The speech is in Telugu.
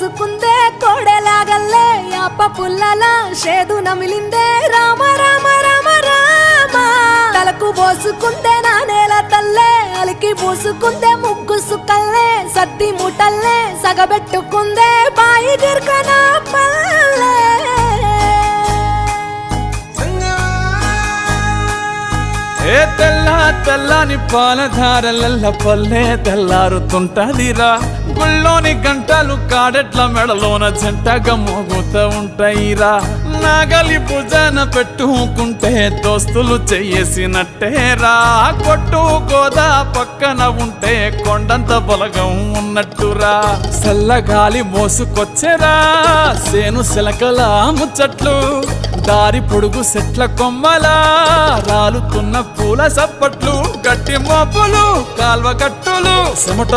పోసుకుందే కోడెలాగల్లే యాప పుల్లలా షేదు నమిలిందే రామ రామ రామ రామ తలకు పోసుకుందే నా నేల తల్లే అలికి పూసుకుందే ముగ్గు సుక్కల్లే సత్తి ముటల్లే సగబెట్టుకుందే బాయి గిర్కన పల్లె ఏ తెల్ల తెల్లని పాలధారలల్ల పల్లె తెల్లారుతుంటదిరా గుళ్ళోని గంటలు కాడెట్ల మెడలోన జంటగా మోగుతూ ఉంటాయిరా నాగలి భుజాన పెట్టుకుంటే దోస్తులు చెయ్యేసినట్టేరా కొట్టు గోదా పక్కన ఉంటే కొండంత బలగం ఉన్నట్టురా చల్లగాలి మోసుకొచ్చెరా సేను శిలకల ముచ్చట్లు దారి పొడుగు సెట్ల కొమ్మలా రాలుతున్న పూల సప్పట్లు గట్టి మోపులు కాల్వ కట్టులు చెమట